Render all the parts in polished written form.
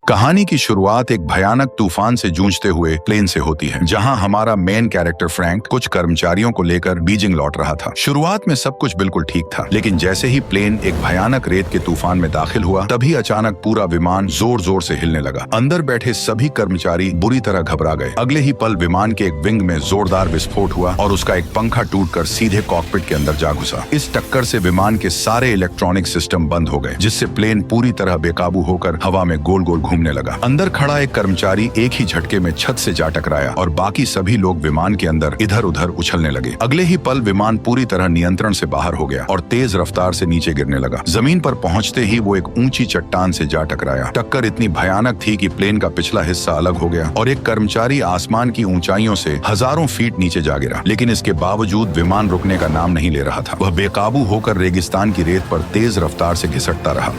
कहानी की शुरुआत एक भयानक तूफान से जूझते हुए प्लेन से होती है, जहां हमारा मेन कैरेक्टर फ्रैंक कुछ कर्मचारियों को लेकर बीजिंग लौट रहा था। शुरुआत में सब कुछ बिल्कुल ठीक था, लेकिन जैसे ही प्लेन एक भयानक रेत के तूफान में दाखिल हुआ, तभी अचानक पूरा विमान जोर जोर से हिलने लगा। अंदर बैठे सभी कर्मचारी बुरी तरह घबरा गए। अगले ही पल विमान के एक विंग में जोरदार विस्फोट हुआ और उसका एक पंखा टूटकर सीधे कॉकपिट के अंदर जा घुसा। इस टक्कर से विमान के सारे इलेक्ट्रॉनिक सिस्टम बंद हो गए, जिससे प्लेन पूरी तरह बेकाबू होकर हवा में गोल गोल घूमने लगा। अंदर खड़ा एक कर्मचारी एक ही झटके में छत से जा टकराया और बाकी सभी लोग विमान के अंदर इधर उधर उछलने लगे। अगले ही पल विमान पूरी तरह नियंत्रण से बाहर हो गया और तेज रफ्तार से नीचे गिरने लगा। जमीन पर पहुंचते ही वो एक ऊंची चट्टान से जा टकराया। टक्कर इतनी भयानक थी कि प्लेन का पिछला हिस्सा अलग हो गया और एक कर्मचारी आसमान की ऊंचाइयों से हजारों फीट नीचे जा गिरा। लेकिन इसके बावजूद विमान रुकने का नाम नहीं ले रहा था। वह बेकाबू होकर रेगिस्तान की रेत पर तेज रफ्तार से घिसटता रहा।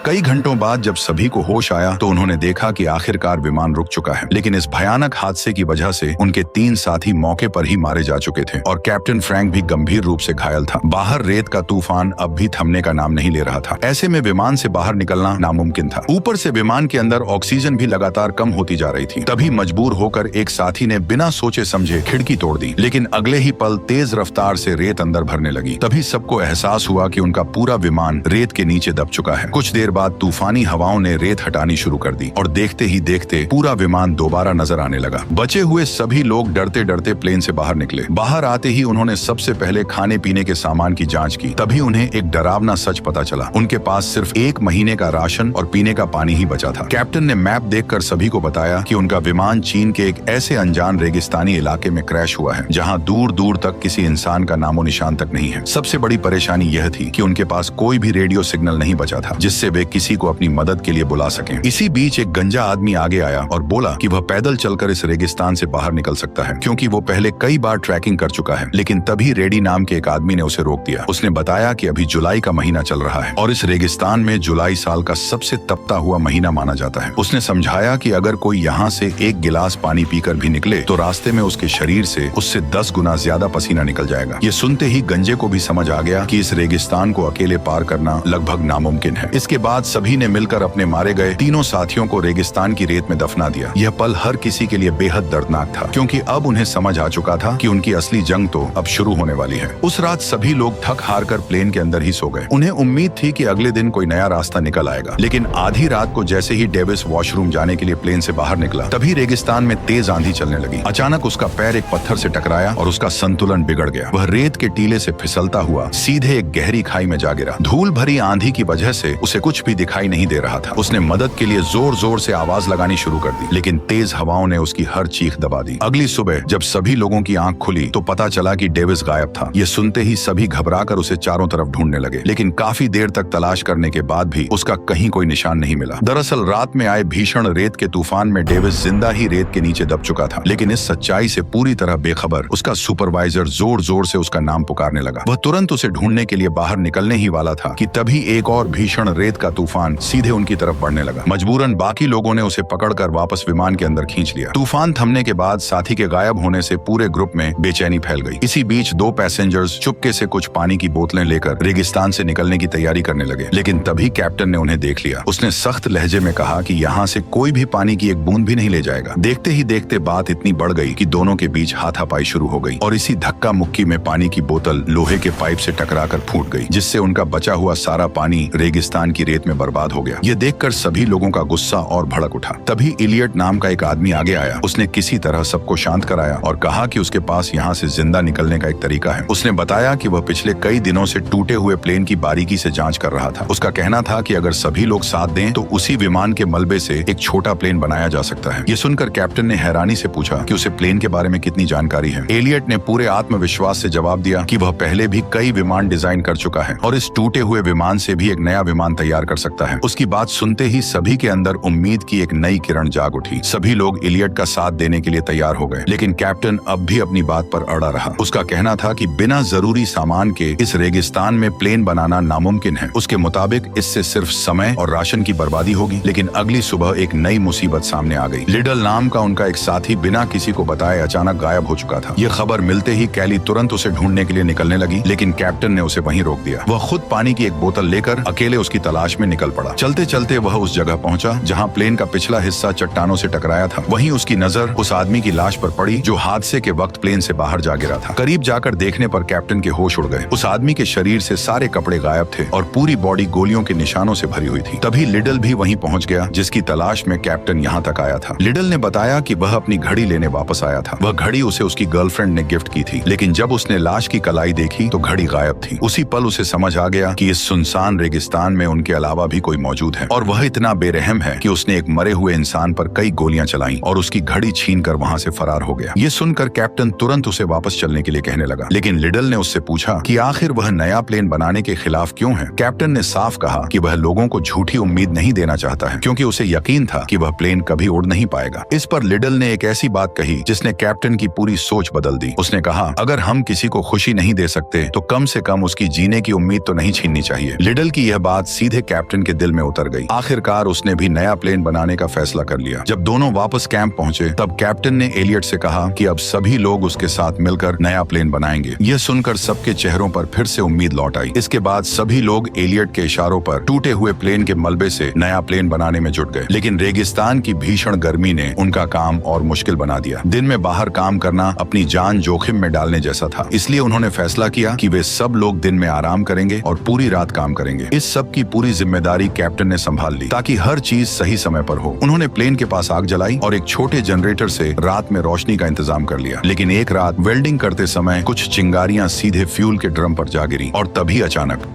कई घंटों बाद जब सभी को होश आया तो उन्होंने देखा कि आखिरकार विमान रुक चुका है। लेकिन इस भयानक हादसे की वजह से उनके 3 साथी मौके पर ही मारे जा चुके थे और कैप्टन फ्रैंक भी गंभीर रूप से घायल था। बाहर रेत का तूफान अब भी थमने का नाम नहीं ले रहा था। ऐसे में विमान से बाहर निकलना नामुमकिन था। ऊपर से विमान के अंदर ऑक्सीजन भी लगातार कम होती जा रही थी। तभी मजबूर होकर एक साथी ने बिना सोचे समझे खिड़की तोड़ दी। लेकिन अगले ही पल तेज रफ्तार से रेत अंदर भरने लगी। तभी सबको एहसास हुआ कि उनका पूरा विमान रेत के नीचे दब चुका है। कुछ देर बाद तूफानी हवाओं ने रेत हटानी शुरू कर दी और देखते ही देखते पूरा विमान दोबारा नजर आने लगा। बचे हुए सभी लोग डरते डरते प्लेन से बाहर निकले। बाहर आते ही उन्होंने सबसे पहले खाने पीने के सामान की जांच की। तभी उन्हें एक डरावना सच पता चला। उनके पास सिर्फ 1 महीने का राशन और पीने का पानी ही बचा था। कैप्टन ने मैप देखकर सभी को बताया कि उनका विमान चीन के एक ऐसे अनजान रेगिस्तानी इलाके में क्रैश हुआ है, जहां दूर दूर तक किसी इंसान का नामो निशान तक नहीं है। सबसे बड़ी परेशानी यह थी कि उनके पास कोई भी रेडियो सिग्नल नहीं बचा था, जिससे वे किसी को अपनी मदद के लिए बुला सकें। इसी बीच एक गंजा आदमी आगे आया और बोला कि वह पैदल चलकर इस रेगिस्तान से बाहर निकल सकता है, क्योंकि वो पहले कई बार ट्रैकिंग कर चुका है। लेकिन तभी रेडी नाम के एक आदमी ने उसे रोक दिया। उसने बताया कि अभी जुलाई का महीना चल रहा है और इस रेगिस्तान में जुलाई साल का सबसे तपता हुआ महीना माना जाता है। उसने समझाया कि अगर कोई यहाँ से 1 गिलास पानी पीकर भी निकले तो रास्ते में उसके शरीर से उससे 10 गुना ज्यादा पसीना निकल जाएगा। ये सुनते ही गंजे को भी समझ आ गया कि इस रेगिस्तान को अकेले पार करना लगभग नामुमकिन है। इसके बाद सभी ने मिलकर अपने मारे गए 3 साथियों को रेगिस्तान की रेत में दफना दिया। यह पल हर किसी के लिए बेहद दर्दनाक था, क्योंकि अब उन्हें समझ आ चुका था कि उनकी असली जंग तो अब शुरू होने वाली है। उस रात सभी लोग थक हार कर प्लेन के अंदर ही सो गए। उन्हें उम्मीद थी कि अगले दिन कोई नया रास्ता निकल आएगा। लेकिन आधी रात को जैसे ही डेविस वॉशरूम जाने के लिए प्लेन से बाहर निकला, तभी रेगिस्तान में तेज आंधी चलने लगी। अचानक उसका पैर एक पत्थर से टकराया और उसका संतुलन बिगड़ गया। वह रेत के टीले से फिसलता हुआ सीधे एक गहरी खाई में जा गिरा। धूल भरी आंधी की वजह से उसे कुछ भी दिखाई नहीं दे रहा था। उसने मदद के लिए जोर जोर से आवाज लगानी शुरू कर दी, लेकिन तेज हवाओं ने उसकी हर चीख दबा दी। अगली सुबह जब सभी लोगों की आंख खुली तो पता चला कि डेविस गायब था। ये सुनते ही सभी घबराकर उसे चारों तरफ ढूंढने लगे, लेकिन काफी देर तक तलाश करने के बाद भी उसका कहीं कोई निशान नहीं मिला। दरअसल रात में आए भीषण रेत के तूफान में डेविस जिंदा ही रेत के नीचे दब चुका था। लेकिन इस सच्चाई से पूरी तरह बेखबर उसका सुपरवाइजर जोर जोर से उसका नाम पुकारने लगा। वह तुरंत उसे ढूंढने के लिए बाहर निकलने ही वाला था कि तभी एक और भीषण रेत का तूफान सीधे उनकी तरफ बढ़ने लगा। मजबूरन बाकी लोगों ने उसे पकड़कर वापस विमान के अंदर खींच लिया। तूफान थमने के बाद साथी के गायब होने से पूरे ग्रुप में बेचैनी फैल गई। इसी बीच 2 पैसेंजर्स चुपके से कुछ पानी की बोतलें लेकर रेगिस्तान से निकलने की तैयारी करने लगे। लेकिन तभी कैप्टन ने उन्हें देख लिया। उसने सख्त लहजे में कहा कि यहाँ से कोई भी पानी की एक बूंद भी नहीं ले जाएगा। देखते ही देखते बात इतनी बढ़ गई कि दोनों के बीच हाथापाई शुरू हो गई और इसी धक्का मुक्की में पानी की बोतल लोहे के पाइप से टकराकर फूट गई, जिससे उनका बचा हुआ सारा पानी रेगिस्तान की रेत में बर्बाद हो गया। ये देखकर सभी लोगों का गुस्सा और भड़क उठा। तभी इलियट नाम का एक आदमी आगे आया। उसने किसी तरह सबको शांत कराया और कहा कि उसके पास यहाँ से जिंदा निकलने का एक तरीका है। उसने बताया कि वह पिछले कई दिनों से टूटे हुए प्लेन की बारीकी से जांच कर रहा था। उसका कहना था कि अगर सभी लोग साथ दें तो उसी विमान के मलबे से एक छोटा प्लेन बनाया जा सकता है। ये सुनकर कैप्टन ने हैरानी से पूछा कि उसे प्लेन के बारे में कितनी जानकारी है। एलियट ने पूरे आत्मविश्वास से जवाब दिया कि वह पहले भी कई विमान डिजाइन कर चुका है और इस टूटे हुए विमान से भी एक नया विमान तैयार कर सकता है। उसकी बात सुनते ही सभी के अंदर उम्मीद की एक नई किरण जाग उठी। सभी लोग इलियट का साथ देने के लिए तैयार हो गए, लेकिन कैप्टन अब भी अपनी बात पर अड़ा रहा। उसका कहना था कि बिना जरूरी सामान के इस रेगिस्तान में प्लेन बनाना नामुमकिन है। उसके मुताबिक इससे सिर्फ समय और राशन की बर्बादी होगी। लेकिन अगली सुबह एक नई मुसीबत सामने आ गई। लिडल नाम का उनका एक साथी बिना किसी को बताए अचानक गायब हो चुका था। ये खबर मिलते ही कैली तुरंत उसे ढूंढने के लिए निकलने लगी, लेकिन कैप्टन ने उसे वहीं रोक दिया। वह खुद पानी की एक बोतल लेकर अकेले उसकी तलाश में निकल पड़ा। चलते चलते वह उस जगह पहुंचा जहां प्लेन का पिछला हिस्सा चट्टानों से टकराया था। वहीं उसकी नजर उस आदमी की लाश पर पड़ी जो हादसे के वक्त प्लेन से बाहर जा गिरा था। करीब जाकर देखने पर कैप्टन के होश उड़ गए। उस आदमी के शरीर से सारे कपड़े गायब थे और पूरी बॉडी गोलियों के निशानों से भरी हुई थी। तभी लिडल भी वहीं पहुंच गया जिसकी तलाश में कैप्टन यहाँ तक आया था। लिडल ने बताया कि वह अपनी घड़ी लेने वापस आया था। वह घड़ी उसे उसकी गर्लफ्रेंड ने गिफ्ट की थी, लेकिन जब उसने लाश की कलाई देखी तो घड़ी गायब थी। उसी पल उसे समझ आ गया कि इस सुनसान रेगिस्तान में उनके अलावा भी कोई मौजूद है और वह इतना बेरहम है कि उसने एक मरे हुए इंसान पर कई गोलियां चलाई और उसकी घड़ी छीनकर वहां से फरार हो गया। ये सुनकर कैप्टन तुरंत उसे वापस चलने के लिए कहने लगा, लेकिन लिडल ने उससे पूछा कि आखिर वह नया प्लेन बनाने के खिलाफ क्यों है। कैप्टन ने साफ कहा कि वह लोगों को झूठी उम्मीद नहीं देना चाहता है, क्योंकि उसे यकीन था कि वह प्लेन कभी उड़ नहीं पाएगा। इस पर लिडल ने एक ऐसी बात कही जिसने कैप्टन की पूरी सोच बदल दी। उसने कहा, अगर हम किसी को खुशी नहीं दे सकते तो कम से कम उसकी जीने की उम्मीद तो नहीं छीननी चाहिए। लिडल की यह बात सीधे कैप्टन के दिल में उतर गई। आखिरकार उसने भी नया प्लेन बनाने का फैसला कर लिया। जब दोनों वापस कैंप पहुंचे तब कैप्टन ने एलियट से कहा कि अब सभी लोग उसके साथ मिलकर नया प्लेन बनाएंगे। यह सुनकर सबके चेहरों पर फिर से उम्मीद लौट आई। इसके बाद सभी लोग एलियट के इशारों पर टूटे हुए प्लेन के मलबे से नया प्लेन बनाने में जुट गए। लेकिन रेगिस्तान की भीषण गर्मी ने उनका काम और मुश्किल बना दिया। दिन में बाहर काम करना अपनी जान जोखिम में डालने जैसा था, इसलिए उन्होंने फैसला किया कि वे सब लोग दिन में आराम करेंगे और पूरी रात काम करेंगे। इस सब की पूरी जिम्मेदारी कैप्टन ने संभाल ली ताकि हर चीज सही समय पर हो। उन्होंने प्लेन के पास आग जलाई और एक छोटे जनरेटर से रात में रोशनी का इंतजाम कर लिया। लेकिन एक रात वेल्डिंग करते समय कुछ चिंगारियां सीधे फ्यूल के ड्रम पर जा गिरी और तभी अचानक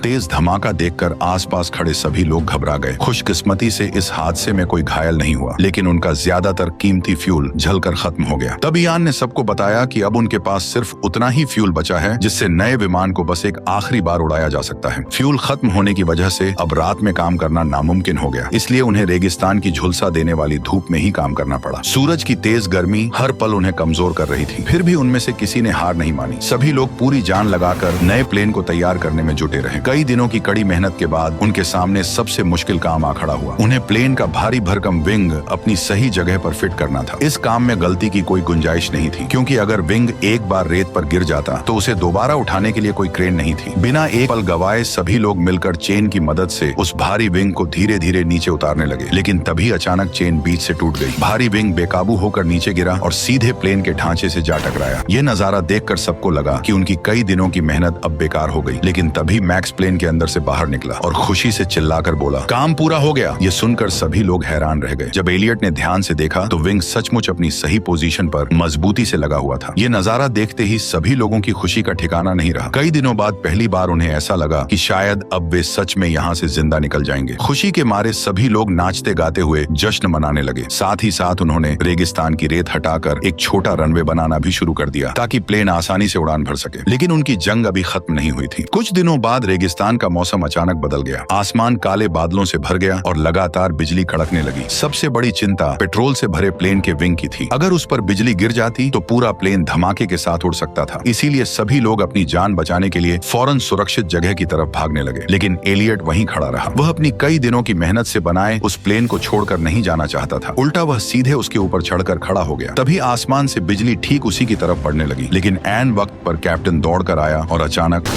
तेज धमाका देखकर आसपास खड़े सभी लोग घबरा गए। खुशकिस्मती से इस हादसे में कोई घायल नहीं हुआ, लेकिन उनका ज्यादातर कीमती फ्यूल जलकर खत्म हो गया। तब यान ने सबको बताया कि अब उनके पास सिर्फ उतना ही फ्यूल बचा है जिससे नए विमान को बस एक आखिरी बार उड़ाया जा सकता है। फ्यूल खत्म होने की वजह से अब रात में काम करना नामुमकिन हो गया, इसलिए उन्हें रेगिस्तान की झुलसा देने वाली धूप में ही काम करना पड़ा। सूरज की तेज गर्मी हर पल उन्हें कमजोर कर रही थी, फिर भी उनमें से किसी ने हार नहीं मानी। सभी लोग पूरी जान लगाकर नए प्लेन को तैयार करने में जुटे रहे। कई दिनों की कड़ी मेहनत के बाद उनके सामने सबसे मुश्किल काम आ खड़ा हुआ। उन्हें प्लेन का भारी भरकम विंग अपनी सही जगह पर फिट करना था। इस काम में गलती की कोई गुंजाइश नहीं थी, क्योंकि अगर विंग एक बार रेत पर गिर जाता तो उसे दोबारा उठाने के लिए कोई क्रेन नहीं थी। बिना एक पल गवाए सभी लोग मिलकर चेन की मदद से उस भारी विंग को धीरे धीरे नीचे उतारने लगे, लेकिन तभी अचानक चेन बीच से टूट गई। भारी विंग बेकाबू होकर नीचे गिरा और सीधे प्लेन के ढांचे से जा टकराया। यह नजारा देखकर सबको लगा कि उनकी कई दिनों की मेहनत अब बेकार हो गई। लेकिन तभी मैक्स प्लेन के अंदर से बाहर निकला और खुशी से चिल्लाकर बोला, काम पूरा हो गया। ये सुनकर सभी लोग हैरान रह गए। जब एलियट ने ध्यान से देखा तो विंग सचमुच अपनी सही पोजीशन पर मजबूती से लगा हुआ था। ये नजारा देखते ही सभी लोगों की खुशी का ठिकाना नहीं रहा। कई दिनों बाद पहली बार उन्हें ऐसा लगा कि शायद अब वे सच में यहाँ से जिंदा निकल जाएंगे। खुशी के मारे सभी लोग नाचते गाते हुए जश्न मनाने लगे। साथ ही साथ उन्होंने रेगिस्तान की रेत हटाकर एक छोटा रनवे बनाना भी शुरू कर दिया ताकि प्लेन आसानी से उड़ान भर सके। लेकिन उनकी जंग अभी खत्म नहीं हुई थी। कुछ दिनों बाद रेगिस्तान का मौसम अचानक बदल गया। आसमान काले बादलों से भर गया और लगातार बिजली कड़कने लगी। सबसे बड़ी चिंता पेट्रोल से भरे प्लेन के विंग की थी। अगर उस पर बिजली गिर जाती तो पूरा प्लेन धमाके के साथ उड़ सकता था। इसीलिए सभी लोग अपनी जान बचाने के लिए फौरन सुरक्षित जगह की तरफ भागने लगे। लेकिन एलियट वहीं खड़ा रहा। वह अपनी कई दिनों की मेहनत से बनाए उस प्लेन को छोड़कर नहीं जाना चाहता था। उल्टा वह सीधे उसके ऊपर चढ़कर खड़ा हो गया। तभी आसमान से बिजली ठीक उसी की तरफ पड़ने लगी। लेकिन ऐन वक्त पर कैप्टन दौड़कर आया और अचानक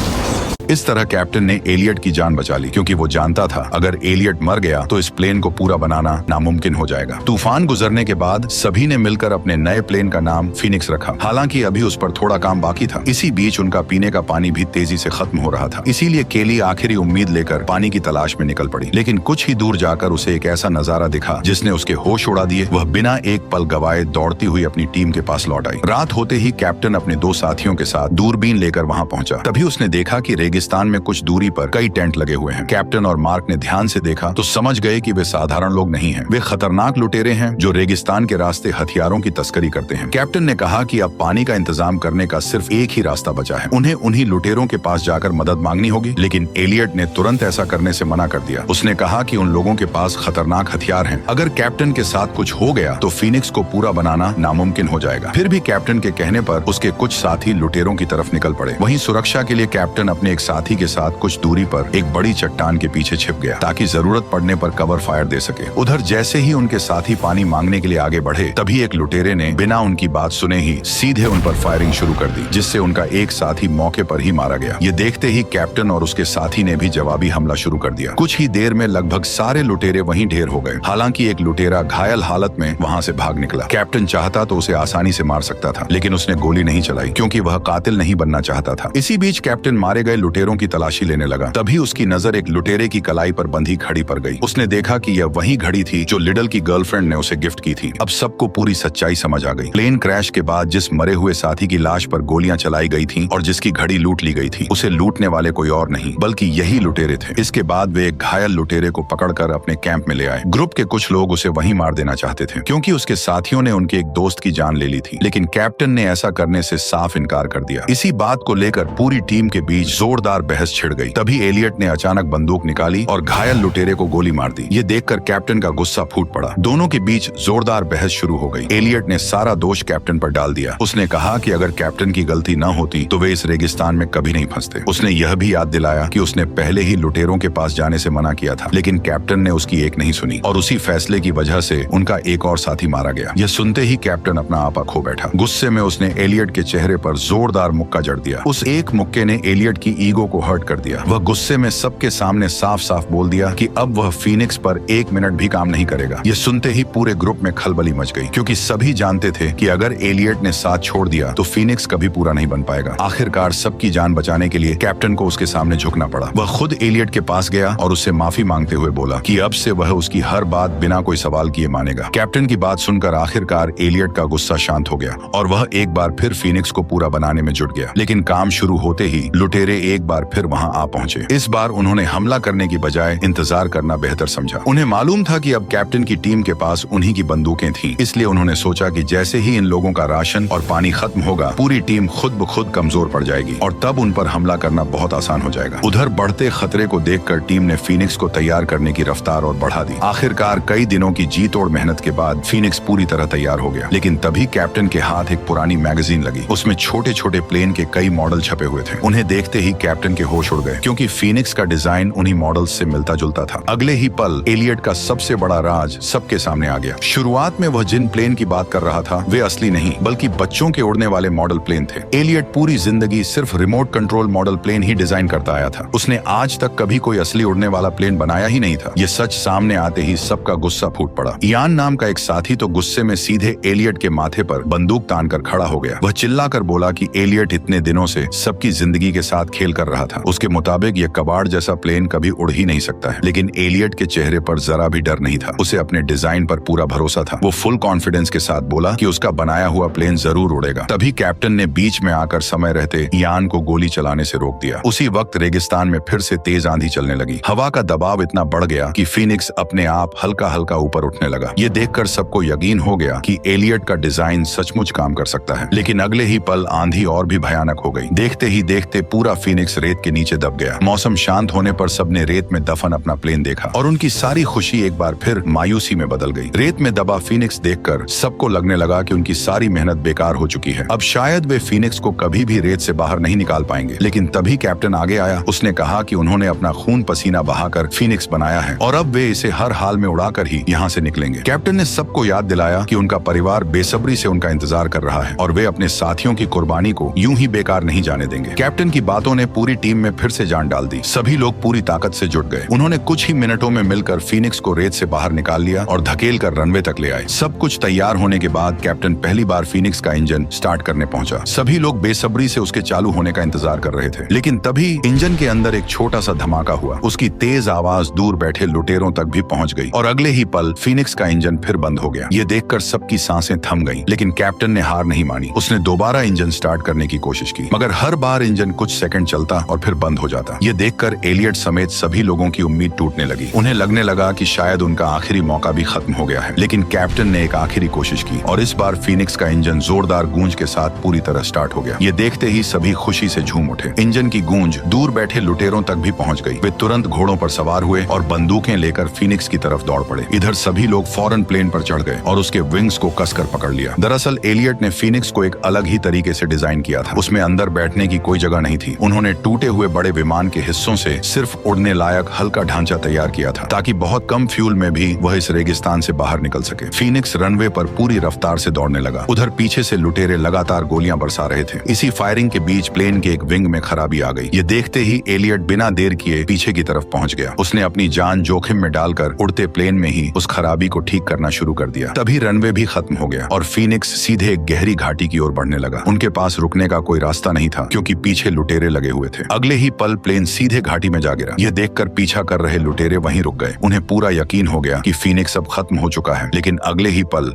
इस तरह कैप्टन ने एलियट की जान बचा ली, क्योंकि वो जानता था अगर एलियट मर गया तो इस प्लेन को पूरा बनाना नामुमकिन हो जाएगा। तूफान गुजरने के बाद सभी ने मिलकर अपने नए प्लेन का नाम फीनिक्स रखा। हालांकि अभी उस पर थोड़ा काम बाकी था। इसी बीच उनका पीने का पानी भी तेजी से खत्म हो रहा था। इसीलिए केली आखिरी उम्मीद लेकर पानी की तलाश में निकल पड़ी। लेकिन कुछ ही दूर जाकर उसे एक ऐसा नजारा दिखा जिसने उसके होश उड़ा दिए। वह बिना एक पल गवाए दौड़ती हुई अपनी टीम के पास लौट आई। रात होते ही कैप्टन अपने दो साथियों के साथ दूरबीन लेकर वहां पहुंचा। तभी उसने देखा कि रेगिस्तान में कुछ दूरी पर कई टेंट लगे हुए हैं। कैप्टन और मार्क ने ध्यान से देखा तो समझ गए कि वे साधारण लोग नहीं हैं। वे खतरनाक लुटेरे हैं जो रेगिस्तान के रास्ते हथियारों की तस्करी करते हैं। कैप्टन ने कहा कि अब पानी का इंतजाम करने का सिर्फ एक ही रास्ता बचा है, उन्हें उन्हीं लुटेरों के पास जाकर मदद मांगनी होगी। लेकिन एलियट ने तुरंत ऐसा करने से मना कर दिया। उसने कहा कि उन लोगों के पास खतरनाक हथियार हैं। अगर कैप्टन के साथ कुछ हो गया तो फीनिक्स को पूरा बनाना नामुमकिन हो जाएगा। फिर भी कैप्टन के कहने पर उसके कुछ साथी लुटेरों की तरफ निकल पड़े। वहीं सुरक्षा के लिए कैप्टन अपने एक साथी के साथ कुछ दूरी पर एक बड़ी चट्टान के पीछे छिप गया ताकि जरूरत पड़ने पर कवर फायर दे सके। उधर जैसे ही उनके साथी पानी मांगने के लिए आगे बढ़े तभी एक लुटेरे ने बिना उनकी बात सुने ही सीधे उन पर फायरिंग शुरू कर दी, जिससे उनका एक साथी मौके पर ही मारा गया। ये देखते ही कैप्टन और उसके साथी ने भी जवाबी हमला शुरू कर दिया। कुछ ही देर में लगभग सारे लुटेरे वहीं ढेर हो गए। हालांकि एक लुटेरा घायल हालत में वहां से भाग निकला। कैप्टन चाहता तो उसे आसानी से मार सकता था, लेकिन उसने गोली नहीं चलाई क्योंकि वह कातिल नहीं बनना चाहता था। इसी बीच कैप्टन मारे गए लुटेरों की तलाशी लेने लगा। तभी उसकी नजर एक लुटेरे की कलाई पर बंधी घड़ी पर गई। उसने देखा कि यह वही घड़ी थी जो लिडल की गर्लफ्रेंड ने उसे गिफ्ट की थी। अब सबको पूरी सच्चाई समझ आ गई। प्लेन क्रैश के बाद जिस मरे हुए साथी की लाश पर गोलियां चलाई गई थी और जिसकी घड़ी लूट ली गई थी, उसे लूटने वाले कोई और नहीं बल्कि यही लुटेरे थे। इसके बाद वे एक घायल लुटेरे को पकड़कर अपने कैंप में ले आए। ग्रुप के कुछ लोग उसे वहीं मार देना चाहते थे क्योंकि उसके साथियों ने उनके एक दोस्त की जान ले ली थी, लेकिन कैप्टन ने ऐसा करने से साफ इनकार कर दिया। इसी बात को लेकर पूरी टीम के बीच जोरदार बहस छिड़ गई। तभी एलियट ने अचानक बंदूक निकाली और घायल लुटेरे को गोली मार दी। ये देखकर कैप्टन का गुस्सा फूट पड़ा। दोनों के बीच जोरदार बहस शुरू हो गई। एलियट ने सारा दोष कैप्टन पर डाल दिया। उसने कहा कि अगर कैप्टन की गलती न होती तो वे इस रेगिस्तान में कभी नहीं फंसते। उसने यह भी याद दिलाया कि उसने पहले ही लुटेरों के पास जाने से मना किया था, लेकिन कैप्टन ने उसकी एक नहीं सुनी और उसी फैसले की वजह से उनका एक और साथी मारा गया। यह सुनते ही कैप्टन अपना आपा खो बैठा। गुस्से में उसने एलियट के चेहरे पर जोरदार मुक्का जड़ दिया। उस एक मुक्के ने एलियट की ईगो को हर्ट कर दिया। वह गुस्से में सबके सामने साफ साफ बोल दिया कि अब वह फीनिक्स पर एक मिनट भी काम नहीं करेगा। यह सुनते ही पूरे ग्रुप में खलबली मच गई क्योंकि सभी जानते थे कि अगर एलियट ने साथ छोड़ दिया तो फीनिक्स कभी पूरा नहीं बन पाएगा। आखिरकार सबकी जान बचाने के लिए कैप्टन को उसके सामने झुकना पड़ा। वह खुद एलियट के पास गया और उससे माफी मांगते हुए बोला कि अब से वह उसकी हर बात बिना कोई सवाल किए मानेगा। कैप्टन की बात सुनकर आखिरकार एलियट का गुस्सा शांत हो गया और वह एक बार फिर फीनिक्स को पूरा बनाने में जुट गया। लेकिन काम शुरू होते ही लुटेरे एक बार फिर वहां आ पहुंचे। इस बार उन्होंने हमला करने की बजाय इंतजार करना बेहतर समझा। उन्हें मालूम था कि अब कैप्टन की टीम के पास उन्हीं की बंदूकें थीं, इसलिए उन्होंने सोचा कि जैसे ही इन लोगों का राशन और पानी खत्म होगा पूरी टीम खुद ब खुद कमजोर पड़ जाएगी और तब उन पर हमला करना बहुत आसान हो जाएगा। उधर बढ़ते खतरे को देखकर टीम ने फीनिक्स को तैयार करने की रफ्तार और बढ़ा दी। आखिरकार कई दिनों की जी तोड़ मेहनत के बाद फीनिक्स पूरी तरह तैयार हो गया। लेकिन तभी कैप्टन के हाथ एक पुरानी मैगजीन लगी। उसमें छोटे छोटे प्लेन के कई मॉडल छपे हुए थे। उन्हें देखते ही कैप्टन के होश उड़ गए क्योंकि फीनिक्स का डिजाइन उन्हीं मॉडल्स से मिलता जुलता था। अगले ही पल एलियट का सबसे बड़ा राज सबके सामने आ गया। शुरुआत में वह जिन प्लेन की बात कर रहा था वे असली नहीं बल्कि बच्चों के उड़ने वाले मॉडल प्लेन थे। एलियट पूरी जिंदगी सिर्फ रिमोट कंट्रोल मॉडल प्लेन ही डिजाइन करता आया था। उसने आज तक कभी कोई असली उड़ने वाला प्लेन बनाया ही नहीं था। ये सच सामने आते ही सबका गुस्सा फूट पड़ा। इयान नाम का एक साथी तो गुस्से में सीधे एलियट के माथे पर बंदूक तानकर खड़ा हो गया। वह चिल्लाकर बोला कि एलियट इतने दिनों से सबकी जिंदगी के साथ खेल कर रहा था। उसके मुताबिक यह कबाड़ जैसा प्लेन कभी उड़ ही नहीं सकता है। लेकिन एलियट के चेहरे पर जरा भी डर नहीं था। उसे अपने डिजाइन पर पूरा भरोसा था। वो फुल कॉन्फिडेंस के साथ बोला कि उसका बनाया हुआ प्लेन जरूर उड़ेगा। तभी कैप्टन ने बीच में आकर समय रहते इयान को गोली चलाने से रोक दिया। उसी वक्त रेगिस्तान में फिर से तेज आंधी चलने लगी। हवा का दबाव इतना बढ़ गया कि फीनिक्स अपने आप हल्का हल्का ऊपर उठने लगा। ये देखकर सबको यकीन हो गया कि एलियट का डिजाइन सचमुच काम कर सकता है। लेकिन अगले ही पल आंधी और भी भयानक हो गई। देखते ही देखते पूरा फीनिक्स रेत के नीचे दब गया। मौसम शांत होने पर सबने रेत में दफन अपना प्लेन देखा और उनकी सारी खुशी एक बार फिर मायूसी में बदल गई। रेत में दबा फीनिक्स देखकर सबको लगने लगा कि उनकी सारी मेहनत बेकार हो चुकी है। अब शायद वे फीनिक्स को कभी भी रेत से बाहर नहीं निकाल पाएंगे। लेकिन तभी कैप्टन आगे आया। उसने कहा कि उन्होंने अपना खून पसीना बहाकर फीनिक्स बनाया है और अब वे इसे हर हाल में उड़ाकर ही यहाँ से निकलेंगे। कैप्टन ने सबको याद दिलाया कि उनका परिवार बेसब्री से उनका इंतजार कर रहा है और वे अपने साथियों की कुर्बानी को यूं ही बेकार नहीं जाने देंगे। कैप्टन की बातों ने पूरी टीम में फिर से जान डाल दी। सभी लोग पूरी ताकत से जुट गए। उन्होंने कुछ ही मिनटों में मिलकर फीनिक्स को रेत से बाहर निकाल लिया और धकेल कर रनवे तक ले आए। सब कुछ तैयार होने के बाद कैप्टन पहली बार फीनिक्स का इंजन स्टार्ट करने पहुंचा। सभी लोग बेसब्री से उसके चालू होने का इंतजार कर रहे थे। लेकिन तभी इंजन के अंदर एक छोटा सा धमाका हुआ। उसकी तेज आवाज दूर बैठे लुटेरों तक भी पहुंच गई और अगले ही पल फीनिक्स का इंजन फिर बंद हो गया। ये देखकर सबकी सांसें थम गईं। लेकिन कैप्टन ने हार नहीं मानी। उसने दोबारा इंजन स्टार्ट करने की कोशिश की, मगर हर बार इंजन कुछ सेकंड चलता चलता और फिर बंद हो जाता। ये देखकर एलियट समेत सभी लोगों की उम्मीद टूटने लगी। उन्हें लगने लगा कि शायद उनका आखिरी मौका भी खत्म हो गया है। लेकिन कैप्टन ने एक आखिरी कोशिश की और इस बार फीनिक्स का इंजन जोरदार गूंज के साथ पूरी तरह स्टार्ट हो गया। ये देखते ही सभी खुशी से झूम उठे। इंजन की गूंज दूर बैठे लुटेरों तक भी पहुंच गई। वे तुरंत घोड़ों पर सवार हुए और बंदूकें लेकर फीनिक्स की तरफ दौड़ पड़े। इधर सभी लोग फौरन प्लेन पर चढ़ गए और उसके विंग्स को कसकर पकड़ लिया। दरअसल एलियट ने फीनिक्स को एक अलग ही तरीके से डिजाइन किया था। उसमें अंदर बैठने की कोई जगह नहीं थी। उन्होंने टूटे हुए बड़े विमान के हिस्सों से सिर्फ उड़ने लायक हल्का ढांचा तैयार किया था, ताकि बहुत कम फ्यूल में भी वह इस रेगिस्तान से बाहर निकल सके। फीनिक्स रनवे पर पूरी रफ्तार से दौड़ने लगा। उधर पीछे से लुटेरे लगातार गोलियां बरसा रहे थे। इसी फायरिंग के बीच प्लेन के एक विंग में खराबी आ गई। ये देखते ही एलियट बिना देर किए पीछे की तरफ पहुंच गया। उसने अपनी जान जोखिम में डालकर उड़ते प्लेन में ही उस खराबी को ठीक करना शुरू कर दिया। तभी रनवे भी खत्म हो गया और फीनिक्स सीधे एक गहरी घाटी की ओर बढ़ने लगा। उनके पास रुकने का कोई रास्ता नहीं था, क्योंकि पीछे लुटेरे लगे हुए थे। अगले ही पल प्लेन सीधे घाटी में जा गिरा। यह देखकर पीछा कर रहे लुटेरे वहीं रुक गए। उन्हें पूरा यकीन हो गया कि फीनिक्स अब खत्म हो चुका है। लेकिन अगले ही पल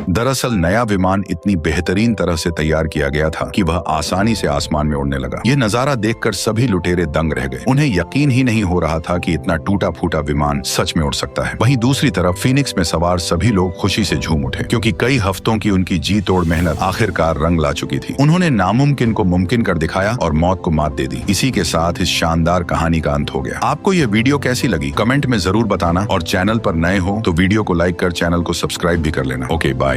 दरअसल नया विमान इतनी बेहतरीन तरह से तैयार किया गया था कि वह आसानी से आसमान में उड़ने लगा। यह नजारा देखकर सभी लुटेरे दंग रह गए। उन्हें यकीन ही नहीं हो रहा था कि इतना टूटा फूटा विमान सच में उड़ सकता है। वहीं दूसरी तरफ फीनिक्स में सवार सभी लोग खुशी से झूम उठे, क्योंकि कई हफ्तों की उनकी जी तोड़ मेहनत आखिरकार रंग ला चुकी थी। उन्होंने नामुमकिन को मुमकिन कर दिखाया और मौत को मात दे दी। इसी के साथ इस शानदार कहानी का अंत हो गया। आपको यह वीडियो कैसी लगी कमेंट में जरूर बताना, और चैनल पर नए हो तो वीडियो को लाइक कर चैनल को सब्सक्राइब भी कर लेना। Okay, bye.